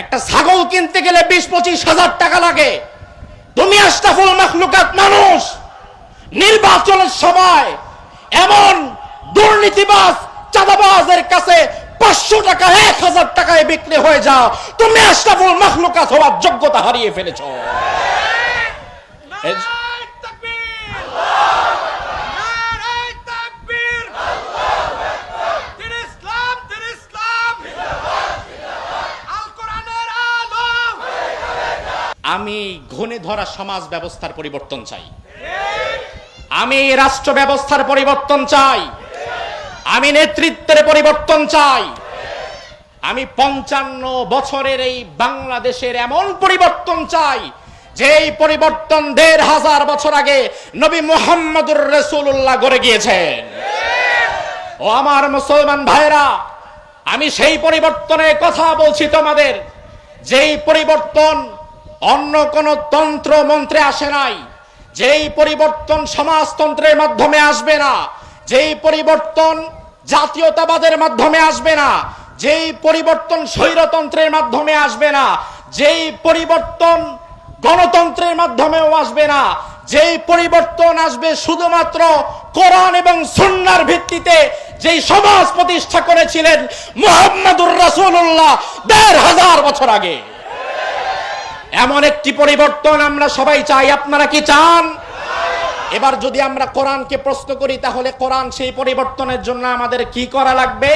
একটা ছাগল কিনতে গেলে 20-25 হাজার টাকা লাগে। তুমি আশরাফুল মাখলুকাত মানুষ, নির্বাচনের সময় এমন দুর্নীতিবাজ চাঁদাবাজের কাছে 500 টাকা 1000 টাকায় বিক্রি হয়ে যাও, তুমি আশরাফুল মাখলুকাত হওয়ার যোগ্যতা হারিয়ে ফেলেছ। আমি ঘনে ধরা সমাজ ব্যবস্থার পরিবর্তন চাই, আমি রাষ্ট্র ব্যবস্থার পরিবর্তন চাই, আমি নেতৃত্বের পরিবর্তন চাই, আমি 55 বছরের এই বাংলাদেশের এমন পরিবর্তন চাই যেই পরিবর্তন 1500 বছর আগে নবী মুহাম্মদুর রাসূলুল্লাহ গড়ে গিয়েছেন। ও আমার মুসলমান ভাইরা, আমি সেই পরিবর্তনের কথা বলছি তোমাদের, যেই পরিবর্তন অন্য কোন তন্ত্র মন্ত্রে আসে নাই, যেই পরিবর্তন সমাজতন্ত্রের মাধ্যমে আসবে না, যেই পরিবর্তন জাতীয়তাবাদের মাধ্যমে আসবে না, যেই পরিবর্তন স্বৈরতন্ত্রের মাধ্যমে আসবে না, যেই পরিবর্তন গণতন্ত্রের মাধ্যমেও আসবে না, যেই পরিবর্তন আসবে শুধুমাত্র কোরআন এবং সুন্নাহর ভিত্তিতে, যেই সমাজ প্রতিষ্ঠা করেছিলেন মুহাম্মদুর রাসূলুল্লাহ 1500 বছর আগে। এমন একটি পরিবর্তন আমরা সবাই চাই। আপনারা কি চান? এবার যদি আমরা কোরআনকে প্রশ্ন করি, তাহলে কোরআন সেই পরিবর্তনের জন্য আমাদের কি করা লাগবে?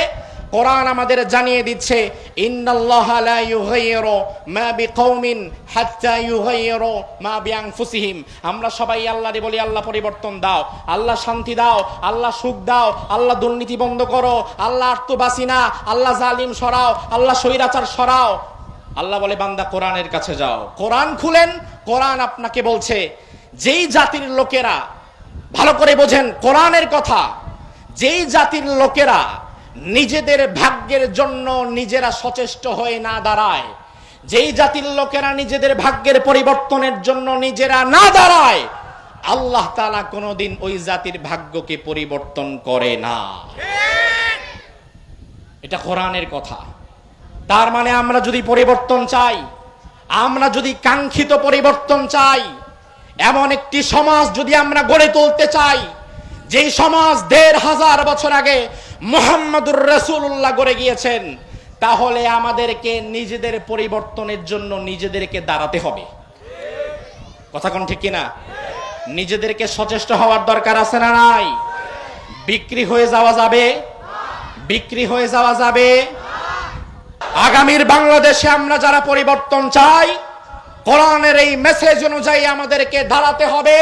কোরআন আমাদের জানিয়ে দিচ্ছে, ইন্নাল্লাহা লা ইউগাইয়িরু মা বিকওমিন হাত্তা ইউগাইয়িরু মা বিআনফুসিহিম। আমরা সবাই আল্লাহরে বলি, আল্লাহ পরিবর্তন দাও, আল্লাহ শান্তি দাও, আল্লাহ সুখ দাও, আল্লাহ দুর্নীতি বন্ধ করো, আল্লাহ আত্মবাসিনা, আল্লাহ জালিম সরাও, আল্লাহ স্বৈরাচার সরাও। আল্লাহ বলে, বান্দা কোরআনের কাছে যাও। কোরআন খুলেন, কোরআন আপনাকে বলছে যেই জাতির লোকেরা, ভালো করে বোঝেন কোরআনের কথা, যেই জাতির লোকেরা নিজেদের ভাগ্যের জন্য নিজেরা সচেষ্ট হয়ে না দাঁড়ায়, যেই জাতির লোকেরা নিজেদের ভাগ্যের পরিবর্তনের জন্য নিজেরা না দাঁড়ায়, আল্লাহ তাআলা কোনোদিন ওই জাতির ভাগ্যকে পরিবর্তন করে না। এটা কোরআনের কথা। তার মানে আমরা যদি পরিবর্তন চাই, আমরা যদি কাঙ্ক্ষিত পরিবর্তন চাই, এমন একটি সমাজ যদি আমরা গড়ে তুলতে চাই, যেই সমাজ 1500 বছর আগে মুহাম্মদুর রাসূলুল্লাহ গড়ে গিয়েছেন, তাহলে আমাদেরকে নিজেদের পরিবর্তনের জন্য নিজেদেরকে দাঁড়াতে হবে। কথা কোন ঠিক কিনা? নিজেদেরকে সচেষ্ট হওয়ার দরকার আছে না নাই? বিক্রি হয়ে যাওয়া যাবে? বিক্রি হয়ে যাওয়া যাবে? আগামীর বাংলাদেশে আমরা যারা পরিবর্তন চাই, কোরআনের এই মেসেজ অনুযায়ী আমাদেরকে দাঁড়াতে হবে,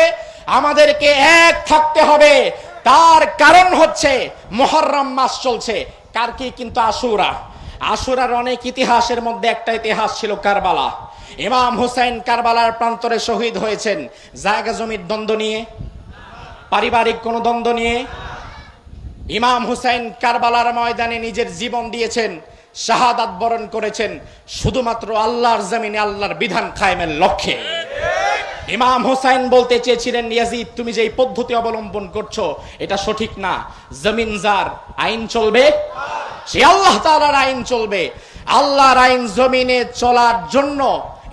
আমাদেরকে এক থাকতে হবে। তার কারণ হচ্ছে মুহররম মাস চলছে, কার কি? কিন্তু আশুরা। আশুরার অনেক ইতিহাসের মধ্যে একটা ইতিহাস ছিল কারবালা। ইমাম হুসাইন কারবালার প্রান্তরে শহীদ হয়েছেন জায়গা জমির দ্বন্দ্ব নিয়ে, পারিবারিক কোন দ্বন্দ্ব নিয়ে। ইমাম হুসাইন কারবালার ময়দানে নিজের জীবন দিয়েছেন, শাহাদাত বরণ করেছেন শুধুমাত্র আল্লাহর জমিনে আল্লাহর বিধান কায়েমের লক্ষ্যে। ইমাম হুসাইন বলতে চেয়েছিলেন, ইয়াজিদ তুমি যে এই পদ্ধতি অবলম্বন করছো এটা সঠিক না। জমিন যার, আইন চলবে, সে আল্লাহ তাআলার আইন চলবে। আল্লাহর আইন জমিনে চলার জন্য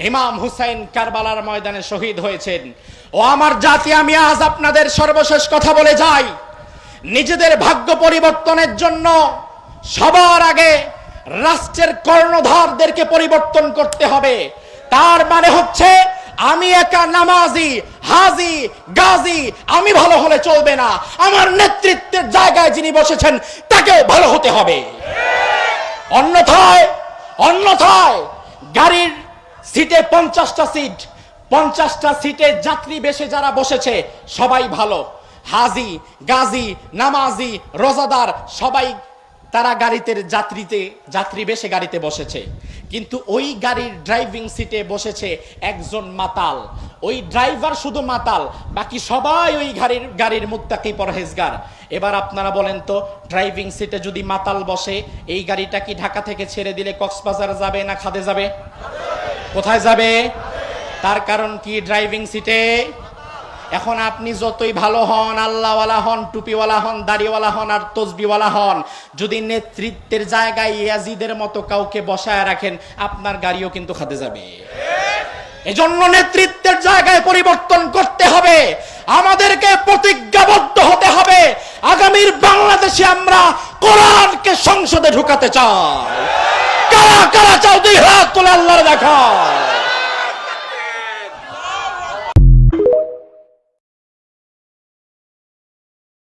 ইমাম হুসাইন কারবালার ময়দানে শহীদ হয়েছেন। ও আমার জাতি, আমি আজ আপনাদের সর্বশেষ কথা বলে যাই, নিজেদের ভাগ্য পরিবর্তনের জন্য সবার আগে রাষ্ট্রের কর্ণধারদেরকে পরিবর্তন করতে হবে। তার মানে হচ্ছে আমি একা নামাজি, হাজি, গাজী আমি ভালো হলে চলবে না, আমার নেতৃত্বের জায়গায় যিনি বসেছেন তাকেও ভালো হতে হবে। অন্যথায় গাড়ির সিটে 50টা সিট, 50টা সিটে যাত্রী বেশে যারা বসেছে সবাই ভালো, হাজি, গাজী, নামাজি, রোজাদার সবাই তারা গাড়িতে যাত্রী বেশে গাড়িতে বসেছে, কিন্তু ওই গাড়ির ড্রাইভিং সিটে বসেছে একজন মাতাল। ওই ড্রাইভার শুধু মাতাল, বাকি সবাই ওই গাড়ির মুত্তাকি পরহেজগার। এবার আপনারা বলেন তো, ড্রাইভিং সিটে যদি মাতাল বসে, এই গাড়িটা কি ঢাকা থেকে ছেড়ে দিলে কক্সবাজার যাবে না খাদে যাবে? কোথায় যাবে? তার কারণ কি? ড্রাইভিং সিটে এখন আপনি যতই ভালো হন, আল্লাহওয়ালা হন, টুপিওয়ালা হন, দাড়িওয়ালা হন আর তসবিওয়ালা হন, যদি নেতৃত্বের জায়গায় ইয়াজিদের মতো কাউকে বসায় রাখেন, আপনার গাড়িও কিন্তু খাতে যাবে। এজন্য নেতৃত্বের জায়গায় পরিবর্তন করতে হবে, আমাদেরকে প্রতিজ্ঞাবদ্ধ হতে হবে। আগামীর বাংলাদেশে আমরা কোরআনকে সংসদে ঢুকাতে চাই। কারা কারা চাও দুই হাত তুলে আল্লাহর দেখাও।